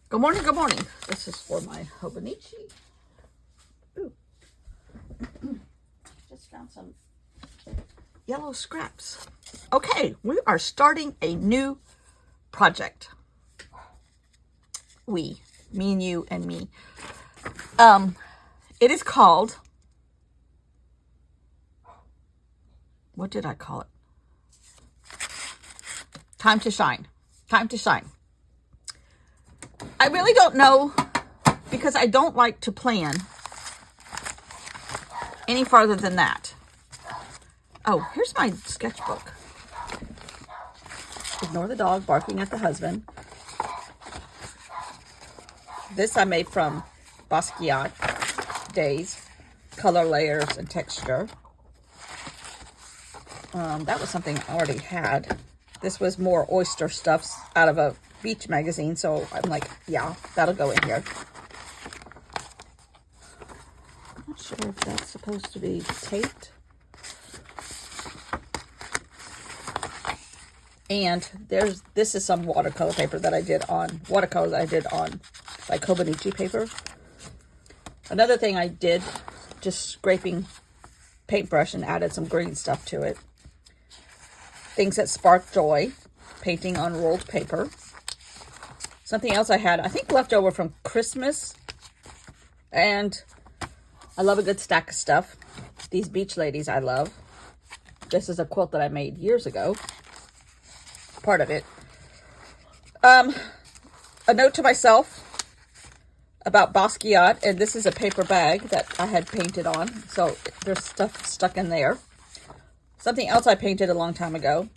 Good morning, good morning. This is for my Hobonichi. Ooh. Just found some yellow scraps. Okay, we are starting a new project. We, me and you and me. It is called, what did I call it? Time to Shine. Time to Shine. I really don't know because I don't like to plan any farther than that. Oh, here's my sketchbook. Ignore the dog barking at the husband. This I made from Basquiat Days, color layers and texture. That was something I already had. This was more oyster stuffs out of a beach magazine, so I'm like, yeah, that'll go in here. I'm not sure if that's supposed to be taped. And this is some watercolor paper that I did on, like Hobonichi paper. Another thing I did, just scraping paintbrush and added some green stuff to it. Things that spark joy, painting on rolled paper. Something else I had, I think left over from Christmas. And I love a good stack of stuff. These beach ladies I love. This is a quilt that I made years ago. Part of it. A note to myself about Basquiat. And this is a paper bag that I had painted on. So there's stuff stuck in there. Something else I painted a long time ago.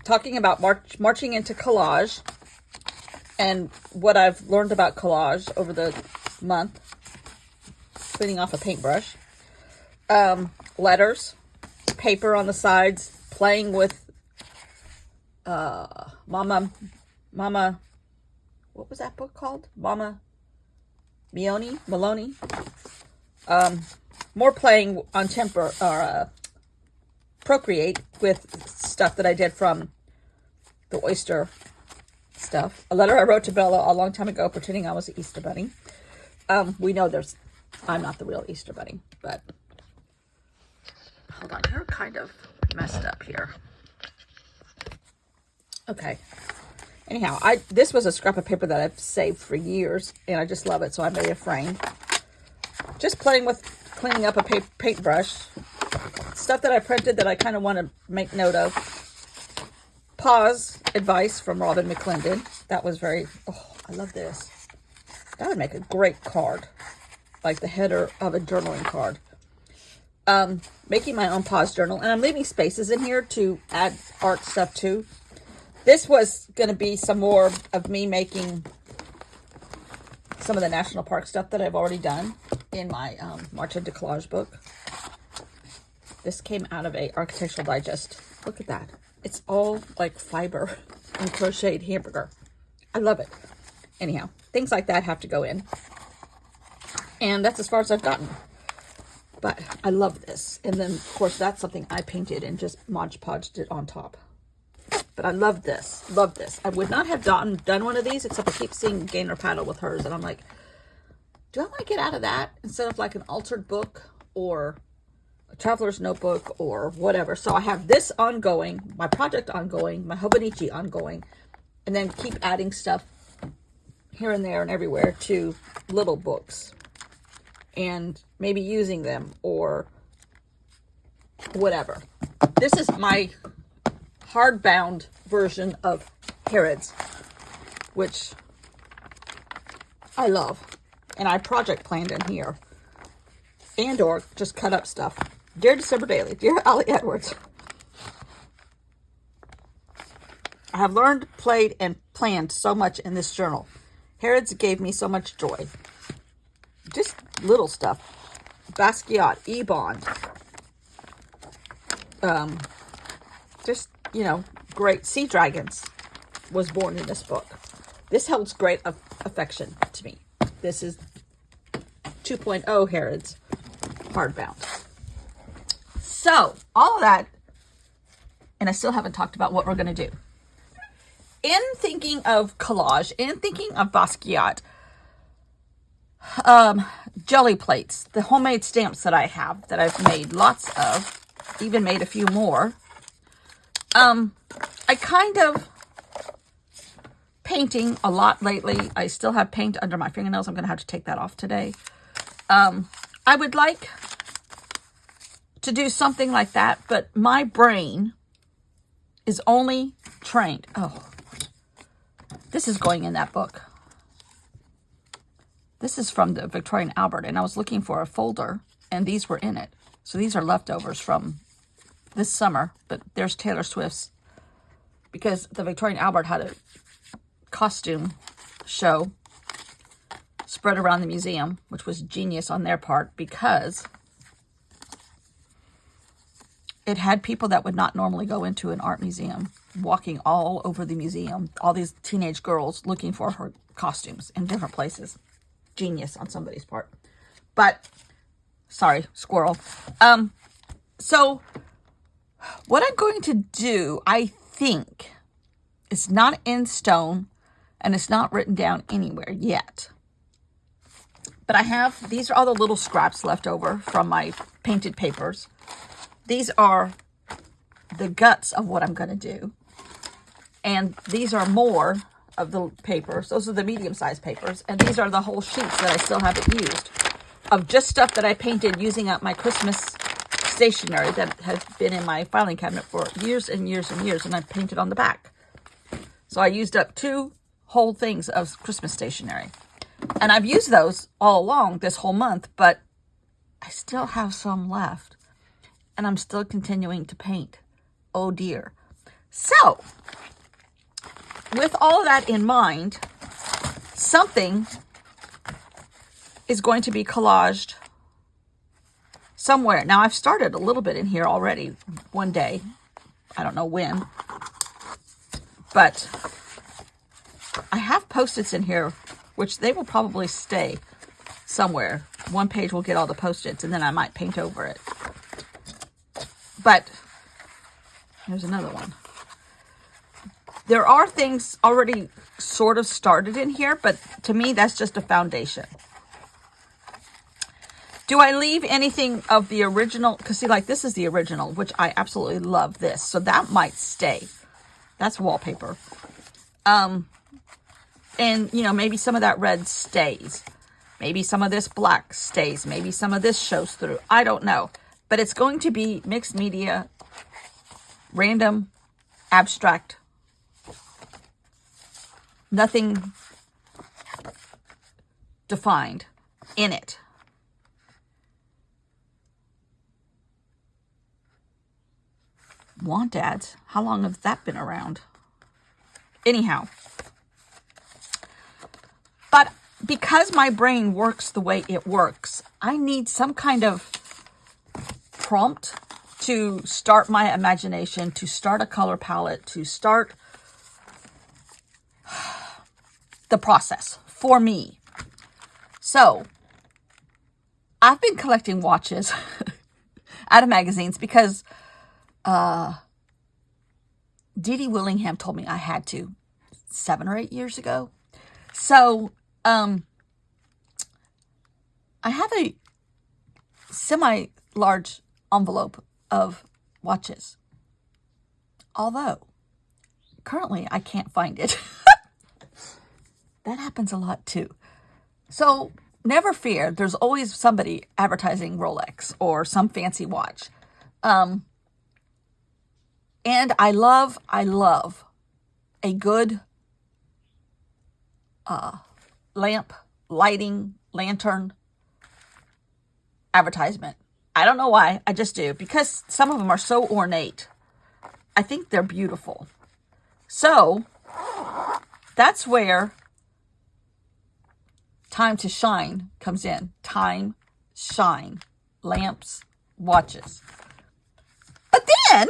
Talking about marching into collage. And what I've learned about collage over the month. Cleaning off a paintbrush. Letters. Paper on the sides. Playing with Mama, what was that book called? Mama Maloney. More playing on Procreate with stuff that I did from the oyster stuff. A letter I wrote to Bella a long time ago pretending I was the Easter Bunny. We know I'm not the real Easter Bunny, but hold on, you're kind of messed up here. Okay. Anyhow, this was a scrap of paper that I've saved for years, and I just love it, so I made a frame. Just playing with cleaning up a paintbrush. Stuff that I printed that I kind of want to make note of. Pause advice from Robin McClendon. That was I love this. That would make a great card. Like the header of a journaling card. Making my own pause journal. And I'm leaving spaces in here to add art stuff too. This was going to be some more of me making some of the national park stuff that I've already done in my March into Collage book. This came out of a Architectural Digest. Look at that. It's all like fiber and crocheted hamburger. I love it. Anyhow, things like that have to go in. And that's as far as I've gotten. But I love this. And then, of course, that's something I painted and just Mod Podged it on top. But I love this. Love this. I would not have done one of these, except I keep seeing Gaynor Paddle with hers. And I'm like, do I want to get out of that instead of like an altered book or a traveler's notebook or whatever? So I have this ongoing, my project ongoing, my Hobonichi ongoing, and then keep adding stuff here and there and everywhere to little books. And maybe using them or whatever. This is my hardbound version of Harrods, which I love. And I project planned in here. And or just cut up stuff. Dear December Daily, dear Allie Edwards. I have learned, played, and planned so much in this journal. Harrods gave me so much joy. Just little stuff. Basquiat, Ebon. Just, great. Sea Dragons was born in this book. This holds great affection to me. This is 2.0 Harrods hardbound. So, all of that, and I still haven't talked about what we're going to do. in thinking of collage, in thinking of Basquiat, jelly plates, the homemade stamps that I have, that I've made lots of, even made a few more. I kind of painting a lot lately. I still have paint under my fingernails. I'm going to have to take that off today. I would like to do something like that, but my brain is only trained. Oh, this is going in that book. This is from the Victoria and Albert, and I was looking for a folder, and these were in it. So these are leftovers from this summer, but there's Taylor Swift's, because the Victoria and Albert had a costume show spread around the museum, which was genius on their part, because it had people that would not normally go into an art museum walking all over the museum, all these teenage girls looking for her costumes in different places. Genius on somebody's part. But, sorry, squirrel. So, what I'm going to do, I think, it's not in stone, and it's not written down anywhere yet. But I have, these are all the little scraps left over from my painted papers. These are the guts of what I'm going to do. And these are more of the papers. Those are the medium-sized papers. And these are the whole sheets that I still haven't used, of just stuff that I painted using up my Christmas stationery that has been in my filing cabinet for years and years and years. And I painted on the back. So I used up 2 whole things of Christmas stationery. And I've used those all along this whole month, but I still have some left. And I'm still continuing to paint. Oh dear. So, with all of that in mind, something is going to be collaged somewhere. Now, I've started a little bit in here already one day. I don't know when. But I have Post-its in here, which they will probably stay somewhere. One page will get all the Post-its, and then I might paint over it. But here's another one. There are things already sort of started in here, but to me, that's just a foundation. Do I leave anything of the original? Because see, like this is the original, which I absolutely love this. So that might stay. That's wallpaper. And, you know, maybe some of that red stays. Maybe some of this black stays. Maybe some of this shows through. I don't know. But it's going to be mixed media, random, abstract. Nothing defined in it. Want ads? How long has that been around? Anyhow. But because my brain works the way it works, I need some kind of prompt to start my imagination, to start a color palette, to start the process for me. So, I've been collecting watches out of magazines because Dee Dee Willingham told me I had to 7 or 8 years ago. So, I have a semi-large envelope of watches. Although, currently I can't find it. That happens a lot too. So, never fear. There's always somebody advertising Rolex or some fancy watch. And I love a good lamp, lighting, lantern advertisement. I don't know why. I just do. Because some of them are so ornate. I think they're beautiful. So, that's where Time to Shine comes in. Time, shine, lamps, watches. But then,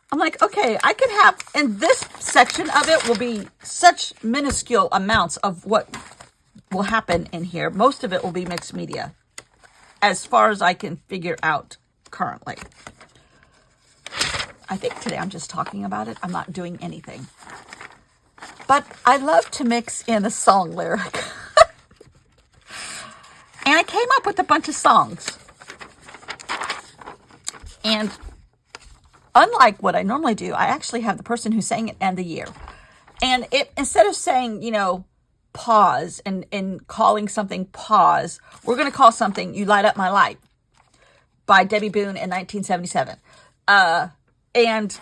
I'm like, okay, I could have, in this section of it will be such minuscule amounts of what will happen in here. Most of it will be mixed media, as far as I can figure out currently. I think today I'm just talking about it. I'm not doing anything. But I love to mix in a song lyric. And I came up with a bunch of songs. And unlike what I normally do, I actually have the person who sang it and the year. And it, instead of saying, you know, pause and calling something pause, we're going to call something You Light Up My Life by Debbie Boone in 1977. And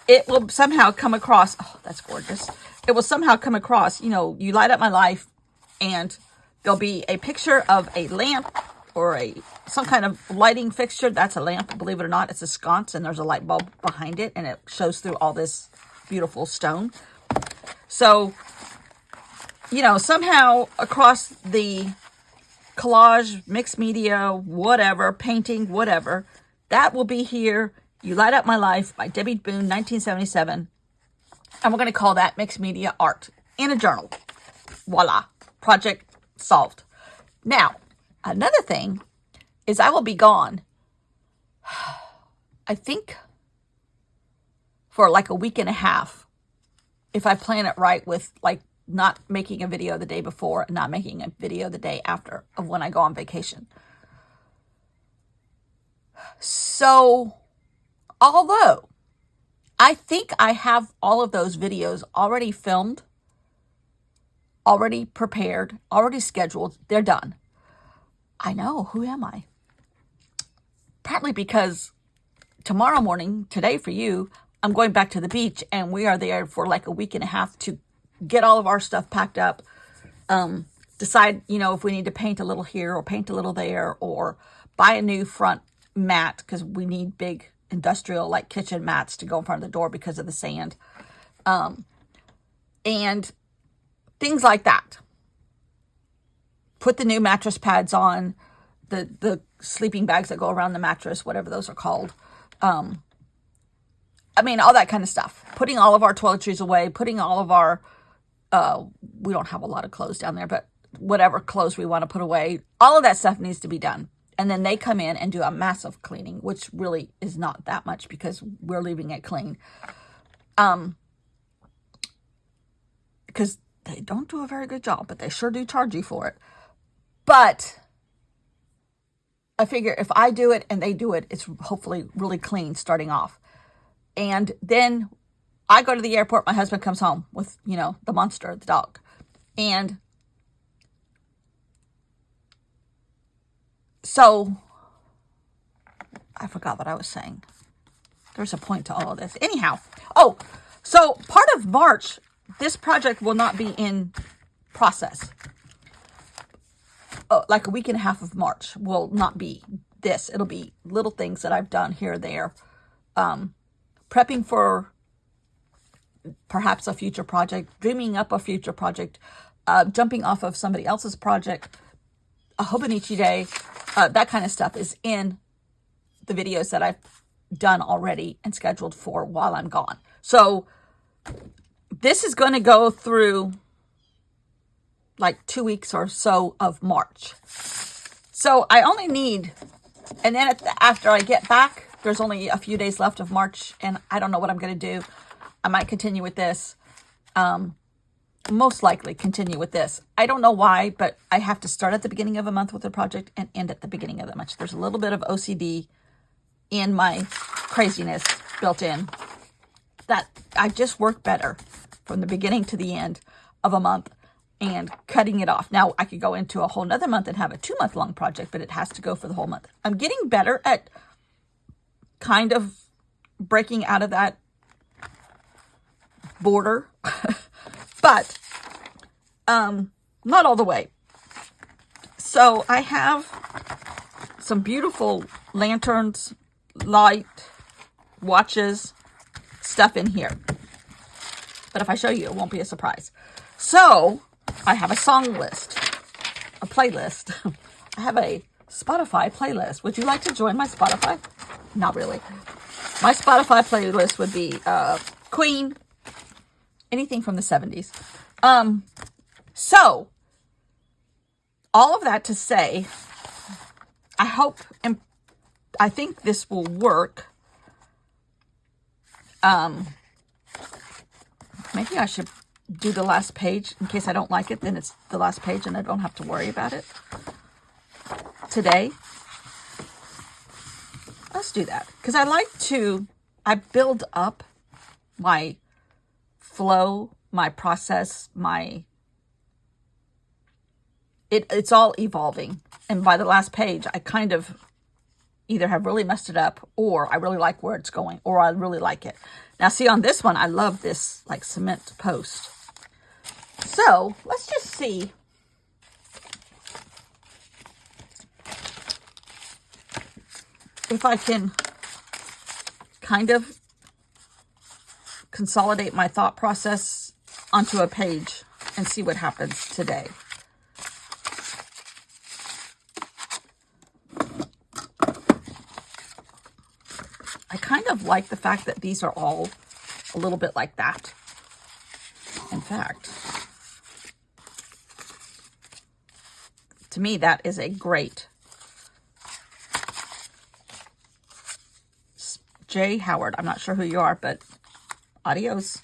it will somehow come across, oh, that's gorgeous. It will somehow come across, you know, You Light Up My Life, and there'll be a picture of a lamp or some kind of lighting fixture. That's a lamp, believe it or not. It's a sconce, and there's a light bulb behind it, and it shows through all this beautiful stone. So, you know, somehow across the collage, mixed media, whatever, painting, whatever, that will be here. You Light Up My Life by Debbie Boone, 1977. And we're going to call that mixed media art in a journal. Voila. Project solved. Now, another thing is I will be gone, I think, for like a week and a half, if I plan it right, with like not making a video the day before and not making a video the day after of when I go on vacation. So, although I think I have all of those videos already filmed, already prepared, already scheduled, they're done. I know, who am I? Partly because tomorrow morning, today for you, I'm going back to the beach, and we are there for like a week and a half to get all of our stuff packed up, decide, you know, if we need to paint a little here or paint a little there, or buy a new front mat, because we need big industrial like kitchen mats to go in front of the door because of the sand, and things like that. Put the new mattress pads on, the sleeping bags that go around the mattress, whatever those are called. I mean, all that kind of stuff. Putting all of our toiletries away, putting all of our, we don't have a lot of clothes down there, but whatever clothes we want to put away, all of that stuff needs to be done. And then they come in and do a massive cleaning, which really is not that much because we're leaving it clean. Because they don't do a very good job, but they sure do charge you for it. But I figure if I do it and they do it, it's hopefully really clean starting off. And then I go to the airport. My husband comes home with, you know, the monster, the dog. And so I forgot what I was saying. There's a point to all of this. Anyhow. Oh, so part of March, this project will not be in process. Like a week and a half of March will not be this. It'll be little things that I've done here or there. Prepping for perhaps a future project, dreaming up a future project, jumping off of somebody else's project, a Hobonichi day, that kind of stuff is in the videos that I've done already and scheduled for while I'm gone. So this is going to go through like 2 weeks or so of March. So I only need, and then after I get back, there's only a few days left of March, and I don't know what I'm going to do. I might continue with this. Most likely continue with this. I don't know why, but I have to start at the beginning of a month with a project and end at the beginning of the month. There's a little bit of OCD in my craziness built in that I just work better from the beginning to the end of a month and cutting it off. Now, I could go into a whole nother month and have a 2-month long project, but it has to go for the whole month. I'm getting better at kind of breaking out of that border, but not all the way. So I have some beautiful lanterns, light, watches, stuff in here. But if I show you, it won't be a surprise. So I have a song list, a playlist. I have a Spotify playlist. Would you like to join my Spotify? Not really. My Spotify playlist would be Queen, anything from the 70s. So, all of that to say, I hope and I think this will work. Maybe I should do the last page in case I don't like it. Then it's the last page and I don't have to worry about it today. Let's do that. Because I build up my flow, my process, it's all evolving. And by the last page, I kind of either have really messed it up, or I really like where it's going, or I really like it. Now, see, on this one, I love this like cement post. So let's just see. If I can kind of consolidate my thought process onto a page and see what happens today. I kind of like the fact that these are all a little bit like that. In fact, to me, that is a great Jay Howard. I'm not sure who you are, but adios.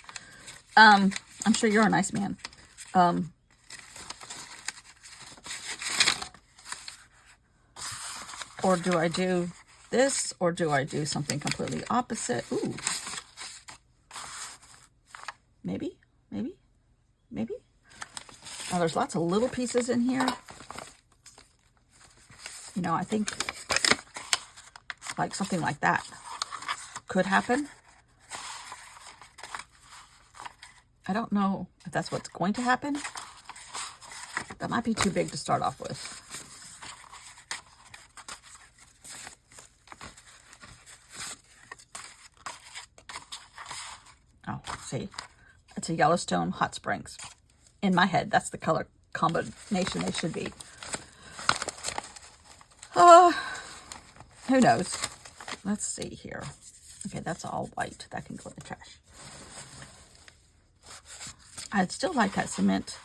I'm sure you're a nice man. Or do I do this, or do I do something completely opposite? Ooh. Maybe. Oh, there's lots of little pieces in here. You know, I think like something like that could happen. I don't know if that's what's going to happen. That might be too big to start off with. Oh, see, it's a Yellowstone Hot Springs. In my head, that's the color combination they should be. Who knows? Let's see here. Okay, that's all white. That can go in the trash. I'd still like that cement.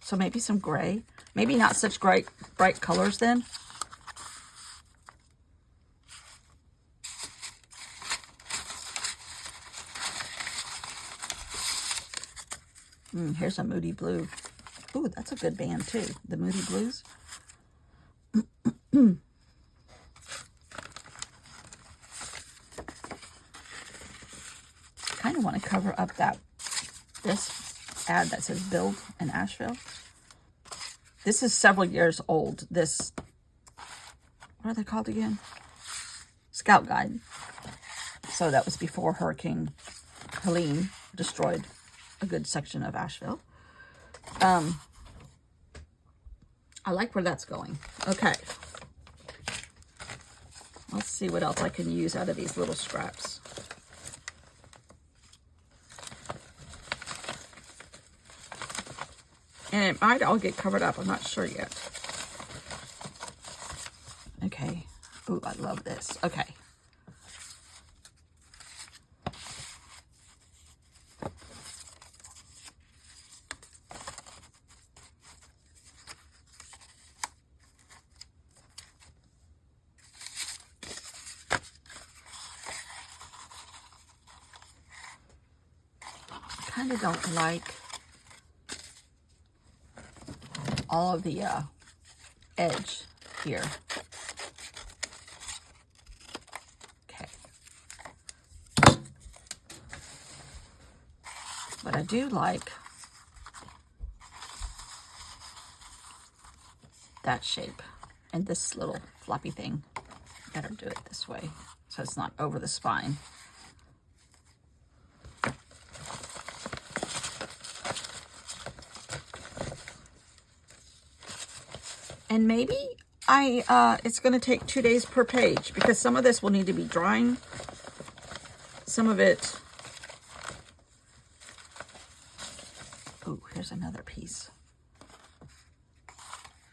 So maybe some gray. Maybe not such bright colors then. Here's a Moody Blue. Ooh, that's a good band too. The Moody Blues. Kind of want to cover up this ad that says Build in Asheville. This is several years old. This, what are they called again? Scout Guide. So that was before Hurricane Helene destroyed a good section of Asheville. I like where that's going. Okay. Let's see what else I can use out of these little scraps. And it might all get covered up. I'm not sure yet. Okay. Ooh, I love this. Okay. I kind of don't like all of the edge here. Okay. But I do like that shape and this little floppy thing. Better do it this way so it's not over the spine. And maybe it's going to take 2 days per page because some of this will need to be drying. Some of it. Oh, here's another piece.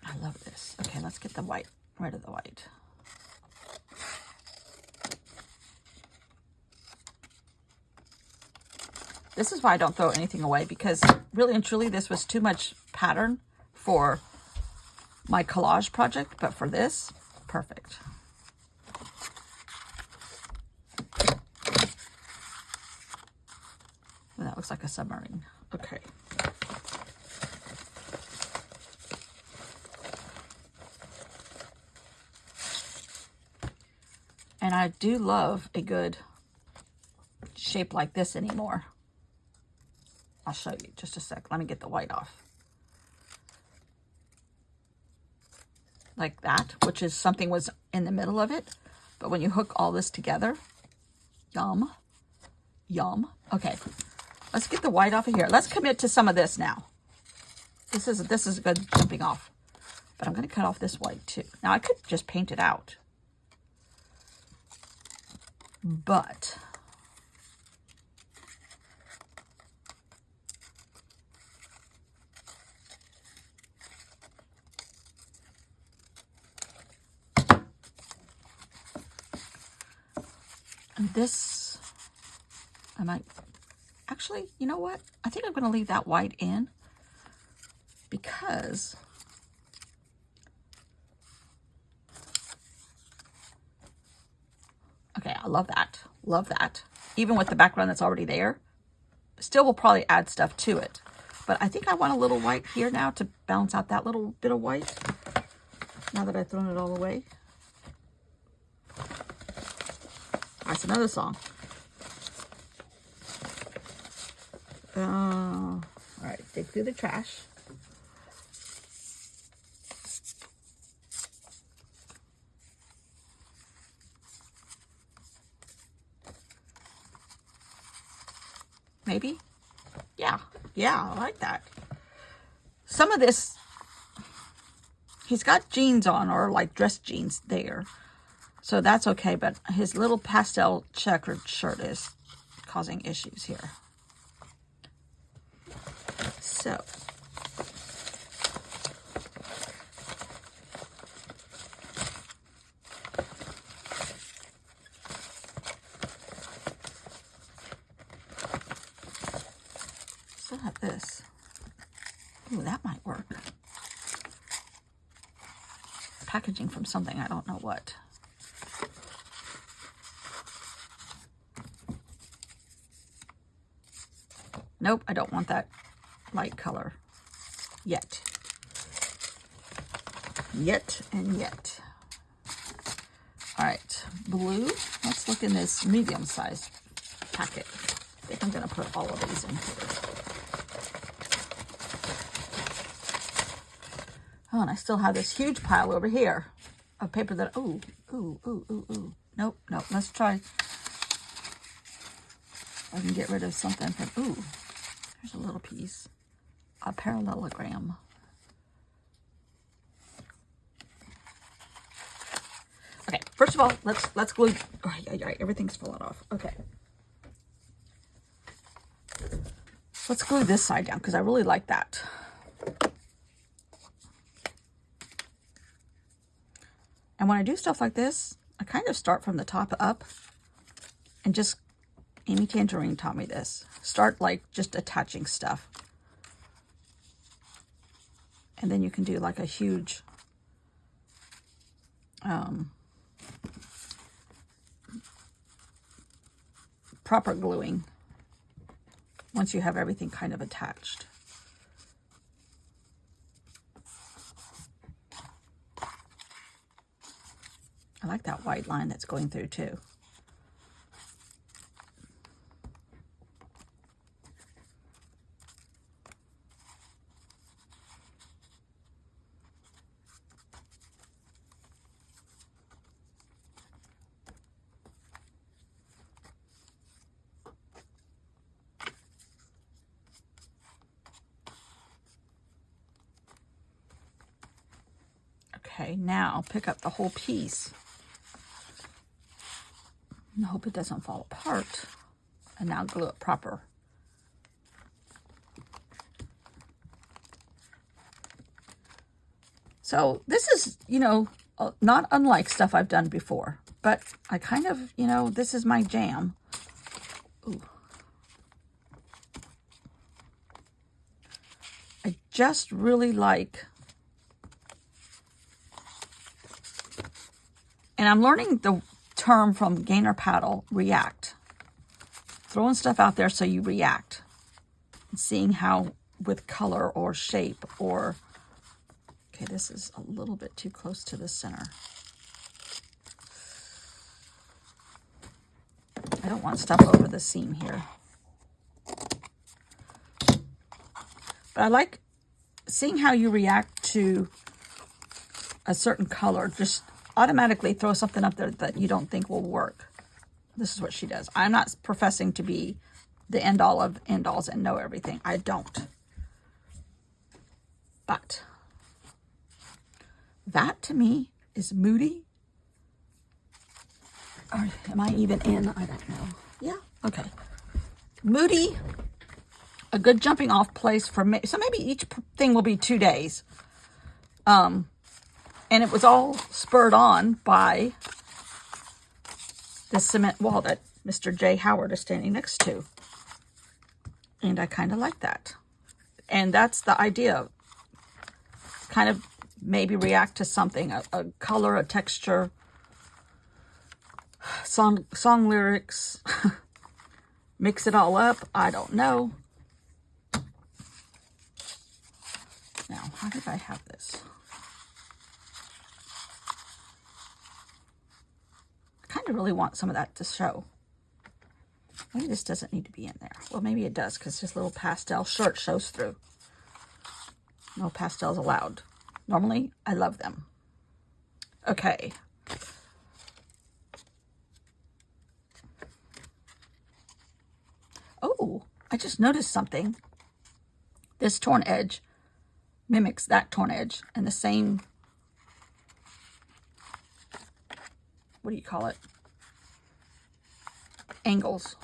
I love this. Okay, let's get the white, rid of the white. This is why I don't throw anything away, because really and truly this was too much pattern for my collage project, but for this, perfect. looks like a submarine. Okay. And I do love a good shape like this anymore. I'll show you just a sec. Let me get the white off. Like that, which is something was in the middle of it. But when you hook all this together, yum, yum. Okay, let's get the white off of here. Let's commit to some of this now. This is a good jumping off. But I'm going to cut off this white too. Now I could just paint it out. But this, I might, actually, you know what? I think I'm going to leave that white in because okay, I love that. Love that. Even with the background that's already there. Still will probably add stuff to it. But I think I want a little white here now to balance out that little bit of white. Now that I've thrown it all away. That's another song. All right, dig through the trash. Maybe? Yeah, I like that. Some of this, he's got jeans on, or like dress jeans there. So that's okay, but his little pastel checkered shirt is causing issues here. So. Still have this. Ooh, that might work. Packaging from something, I don't know what. Nope, I don't want that light color yet. Yet and yet. All right, blue. Let's look in this medium-sized packet. I think I'm going to put all of these in here. Oh, and I still have this huge pile over here of paper that, ooh. Nope. Let's try. I can get rid of something from, ooh, there's a little piece. A parallelogram. Okay, first of all, let's glue. Oh, yeah, everything's falling off. Okay. Let's glue this side down because I really like that. And when I do stuff like this, I kind of start from the top up and just, Amy Tangerine taught me this. Start like just attaching stuff. And then you can do like a huge proper gluing once you have everything kind of attached. I like that white line that's going through too. Okay, now pick up the whole piece. And I hope it doesn't fall apart. And now glue it proper. So this is, you know, not unlike stuff I've done before. But I kind of, you know, this is my jam. Ooh. I just really like, and I'm learning the term from Gainer Paddle, react. Throwing stuff out there so you react. seeing how with color or shape or, okay, this is a little bit too close to the center. I don't want stuff over the seam here. But I like seeing how you react to a certain color. Just automatically throw something up there that you don't think will work. This is what she does. I'm not professing to be the end all of end alls and know everything. I don't. But that to me is moody. Or am I even in? I don't know. Yeah, okay. Moody, a good jumping off place for me. So maybe each thing will be 2 days. And it was all spurred on by this cement wall that Mr. J. Howard is standing next to. And I kind of like that. And that's the idea. Kind of maybe react to something, a color, a texture, song lyrics, mix it all up. I don't know. Now, how did I have this? I kind of really want some of that to show. Maybe this doesn't need to be in there. Well, maybe it does because this little pastel shirt shows through. No pastels allowed. Normally, I love them. Okay. Oh, I just noticed something. This torn edge mimics that torn edge and the same, what do you call it? Angles.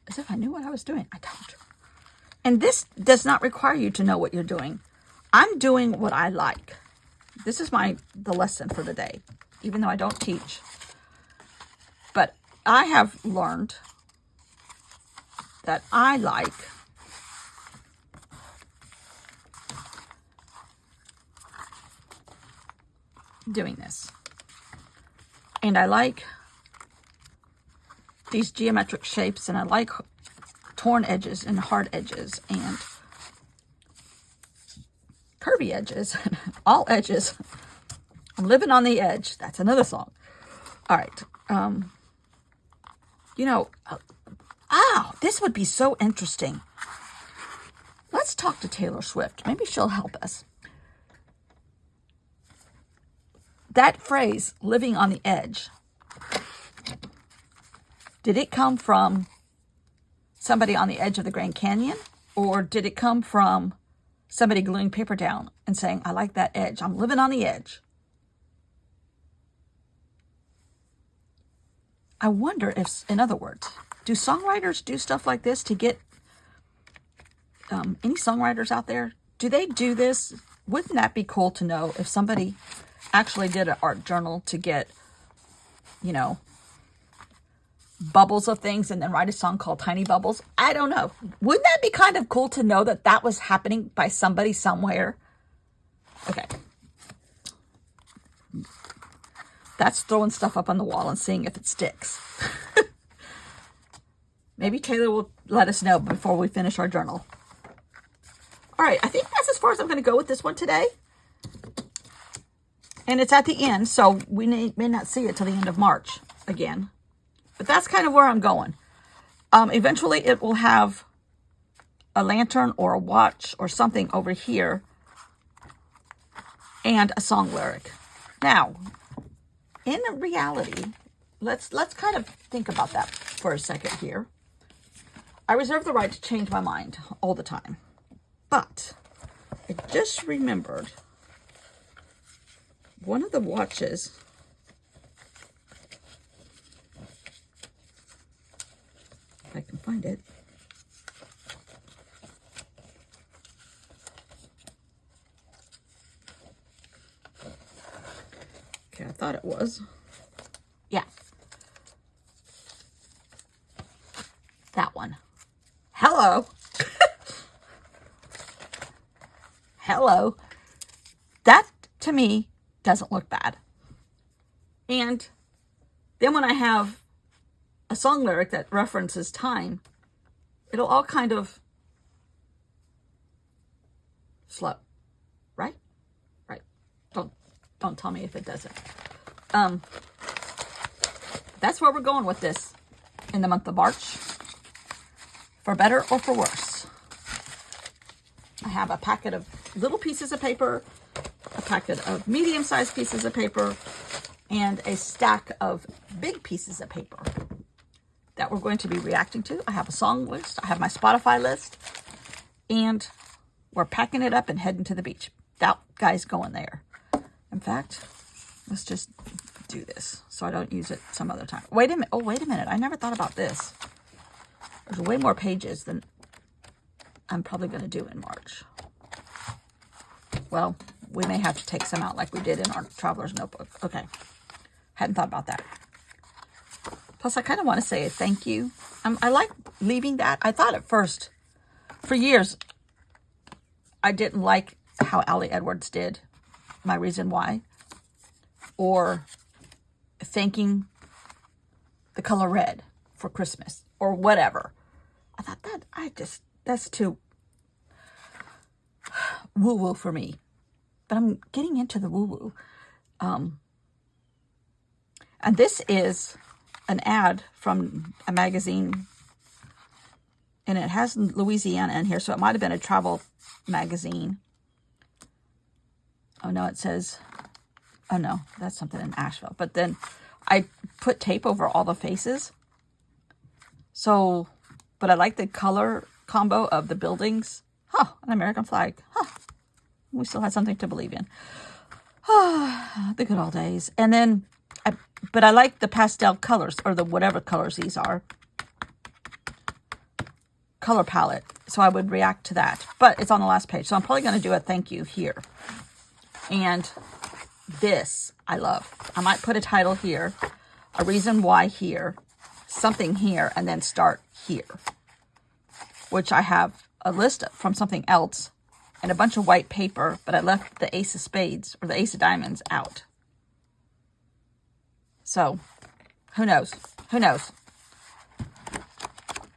As if I knew what I was doing. I don't. And this does not require you to know what you're doing. I'm doing what I like. This is the lesson for the day, even though I don't teach. But I have learned that I like doing this. And I like these geometric shapes, and I like torn edges and hard edges and curvy edges, all edges. I'm living on the edge. That's another song. All right. You know, this would be so interesting. Let's talk to Taylor Swift. Maybe she'll help us. That phrase, living on the edge, did it come from somebody on the edge of the Grand Canyon? Or did it come from somebody gluing paper down and saying, I like that edge. I'm living on the edge. I wonder if, in other words, do songwriters do stuff like this to get any songwriters out there? Do they do this? Wouldn't that be cool to know if somebody actually did an art journal to get, you know, bubbles of things and then write a song called Tiny Bubbles? I don't know. Wouldn't that be kind of cool to know that that was happening by somebody somewhere? Okay. That's throwing stuff up on the wall and seeing if it sticks. Maybe Taylor will let us know before we finish our journal. All right, I think that's as far as I'm going to go with this one today. And it's at the end, so we may not see it till the end of March again. But that's kind of where I'm going. Eventually, it will have a lantern or a watch or something over here and a song lyric. Now, in reality, let's kind of think about that for a second here. I reserve the right to change my mind all the time. But I just remembered one of the watches. If I can find it. Okay, I thought it was. Yeah. That one. Hello. Hello. That, to me, doesn't look bad. And then when I have a song lyric that references time, it'll all kind of flow, right? Right. Don't tell me if it doesn't. That's where we're going with this in the month of March, for better or for worse. I have a packet of little pieces of paper, a packet of medium-sized pieces of paper, and a stack of big pieces of paper that we're going to be reacting to. I have a song list, I have my Spotify list, and we're packing it up and heading to the beach. That guy's going there. In fact, let's just do this so I don't use it some other time. Wait a minute. Oh, wait a minute. I never thought about this. There's way more pages than I'm probably going to do in March. Well, we may have to take some out like we did in our traveler's notebook. Okay. Hadn't thought about that. Plus, I kind of want to say a thank you. I like leaving that. I thought at first, for years, I didn't like how Ali Edwards did My Reason Why, or thanking the color red for Christmas, or whatever. I thought that's too woo-woo for me. But I'm getting into the woo-woo. And this is an ad from a magazine, and it has Louisiana in here, so it might have been a travel magazine. Oh no, it says, oh no, that's something in Asheville. But then I put tape over all the faces. So, but I like the color combo of the buildings. Huh, an American flag. Huh, we still had something to believe in. The good old days. And then, but I like the pastel colors, or the whatever colors these are. Color palette. So I would react to that. But it's on the last page. So I'm probably going to do a thank you here. And this I love. I might put a title here, a reason why here, something here, and then start here. Which I have a list from something else and a bunch of white paper, but I left the ace of spades or the ace of diamonds out. So, who knows? Who knows?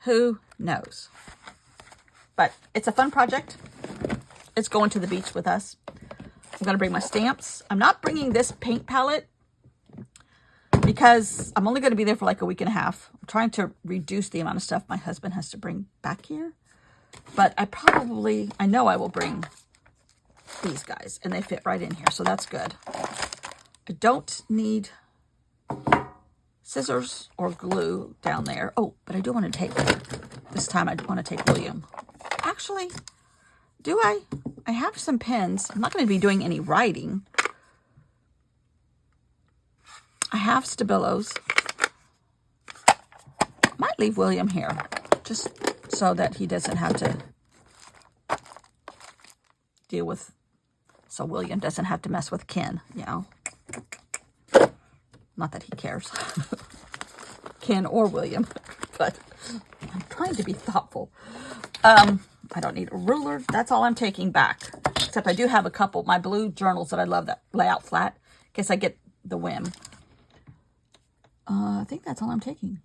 Who knows? But it's a fun project. It's going to the beach with us. I'm going to bring my stamps. I'm not bringing this paint palette because I'm only going to be there for like a week and a half. I'm trying to reduce the amount of stuff my husband has to bring back here. But I know I will bring these guys, and they fit right in here, so that's good. I don't need scissors or glue down there. Oh, but I do want to take, this time I want to take William. Actually, do I? I have some pens. I'm not going to be doing any writing. I have Stabilos. Might leave William here, just so that he doesn't have to deal with, so William doesn't have to mess with Ken, you know. Not that he cares. Ken or William, but I'm trying to be thoughtful. I don't need a ruler. That's all I'm taking back. Except I do have a couple, my blue journals that I love that lay out flat, in case I get the whim. I think that's all I'm taking.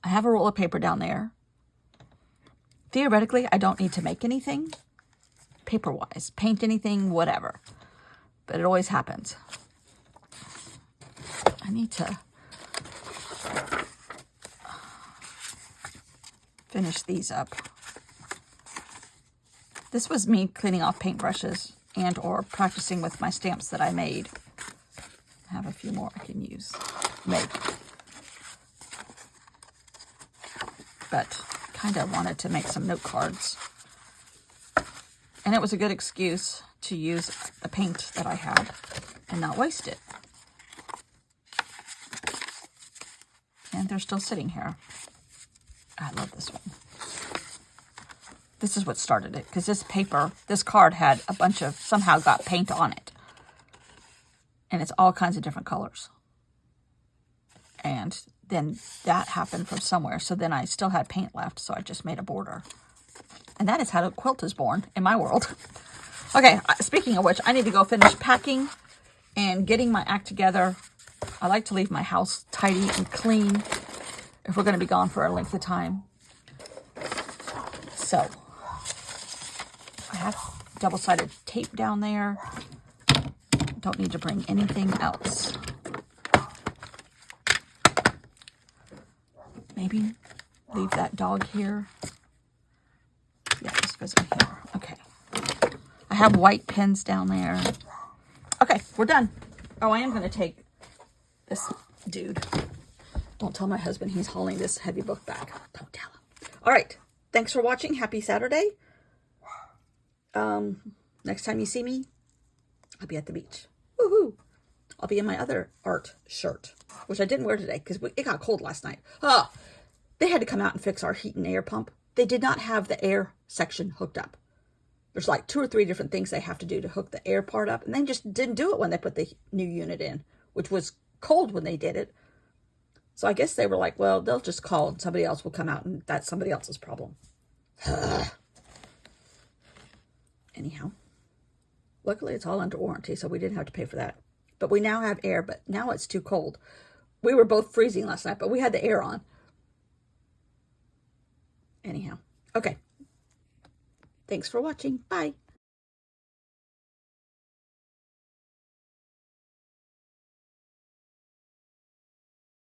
I have a roll of paper down there. Theoretically, I don't need to make anything paper-wise. Paint anything, whatever. But it always happens. I need to finish these up. This was me cleaning off paintbrushes and or practicing with my stamps that I made. I have a few more I can use. Make. But kind of wanted to make some note cards. And it was a good excuse to use the paint that I had and not waste it. And they're still sitting here. I love this one. This is what started it, because this paper, this card had a bunch of, somehow got paint on it. And it's all kinds of different colors. And then that happened from somewhere. So then I still had paint left, so I just made a border. And that is how a quilt is born in my world. Okay, speaking of which, I need to go finish packing and getting my act together. I like to leave my house tidy and clean. if we're going to be gone for a length of time. So I have double-sided tape down there. Don't need to bring anything else. Maybe leave that dog here. Yeah, this goes in here. Okay. I have white pens down there. Okay, we're done. Oh, I am going to take this dude. Don't tell my husband he's hauling this heavy book back. Don't tell him. All right. Thanks for watching. Happy Saturday. Next time you see me, I'll be at the beach. Woohoo! I'll be in my other art shirt, which I didn't wear today because it got cold last night. They had to come out and fix our heat and air pump. They did not have the air section hooked up. There's like 2 or 3 different things they have to do to hook the air part up. And they just didn't do it when they put the new unit in, which was cold when they did it. So I guess they were like, well, they'll just call and somebody else will come out and that's somebody else's problem. Anyhow, luckily it's all under warranty, so we didn't have to pay for that. But we now have air, but now it's too cold. We were both freezing last night, but we had the air on. Anyhow, okay. Thanks for watching. Bye.